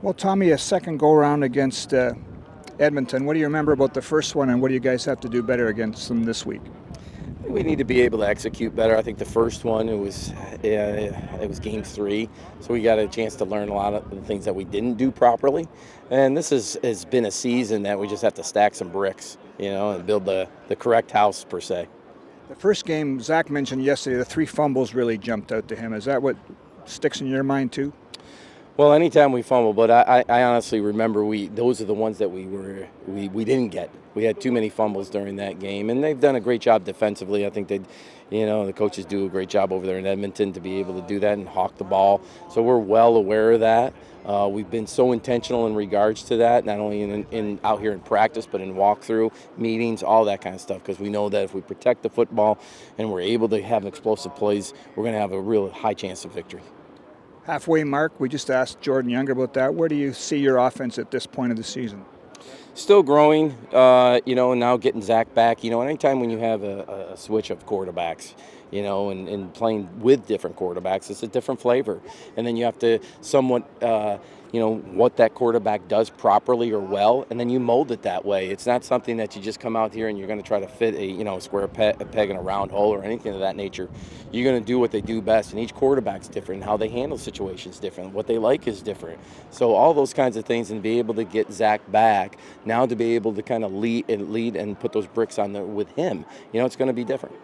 Well, Tommy, a second go-around against Edmonton. What do you remember about the first one, and what do you guys have to do better against them this week? We need to be able to execute better. I think the first one it was game three, so we got a chance to learn a lot of the things that we didn't do properly. And this has been a season that we just have to stack some bricks, and build the correct house per se. The first game, Zach mentioned yesterday, the three fumbles really jumped out to him. Is that what sticks in your mind too? Well, anytime we fumble, but I honestly remember those are the ones that we didn't get. We had too many fumbles during that game, and they've done a great job defensively. I think the coaches do a great job over there in Edmonton to be able to do that and hawk the ball. So we're well aware of that. We've been so intentional in regards to that, not only in out here in practice, but in walkthrough meetings, all that kind of stuff. Because we know that if we protect the football and we're able to have explosive plays, we're going to have a real high chance of victory. Halfway mark, we just asked Jordan Younger about that. Where do you see your offense at this point of the season? Still growing, now getting Zach back. Anytime when you have a switch of quarterbacks, and playing with different quarterbacks, it's a different flavor. And then you have to somewhat, what that quarterback does properly or well, and then you mold it that way. It's not something that you just come out here and you're going to try to fit a square peg in a round hole or anything of that nature. You're going to do what they do best, and each quarterback's different. How they handle situations different. What they like is different. So all those kinds of things, and be able to get Zach back now to be able to kind of lead and put those bricks on there with him. It's going to be different.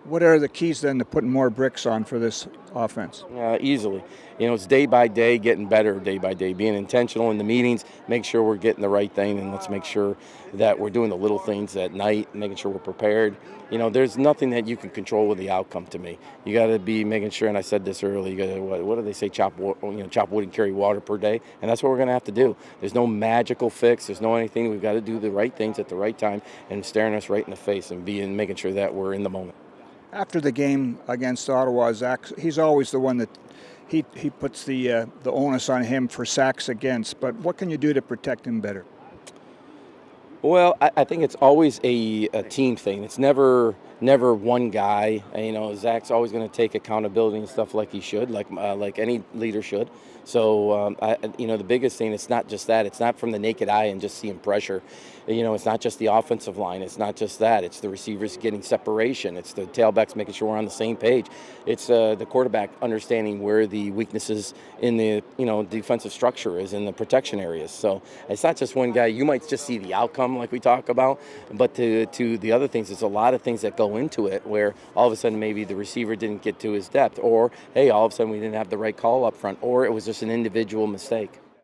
What are the keys then to putting more bricks on for this offense? Easily. It's day by day, getting better day by day, being intentional in the meetings, make sure we're getting the right thing, and let's make sure that we're doing the little things at night, making sure we're prepared. There's nothing that you can control with the outcome to me. You got to be making sure, and I said this earlier, you got to, what do they say, chop wood and carry water per day, and that's what we're going to have to do. There's no magical fix. There's no anything. We've got to do the right things at the right time and staring us right in the face and making sure that we're in the moment. After the game against Ottawa, Zach, he's always the one that he puts the onus on him for sacks against. But what can you do to protect him better? Well, I think it's always a team thing. It's never one guy. Zach's always going to take accountability and stuff like he should, like any leader should. So, the biggest thing, it's not just that. It's not from the naked eye and just seeing pressure. It's not just the offensive line. It's not just that. It's the receivers getting separation. It's the tailbacks making sure we're on the same page. It's the quarterback understanding where the weaknesses in the defensive structure is in the protection areas. So it's not just one guy. You might just see the outcome like we talk about, but to the other things, there's a lot of things that go into it where all of a sudden maybe the receiver didn't get to his depth, or hey, all of a sudden we didn't have the right call up front, or it was just an individual mistake.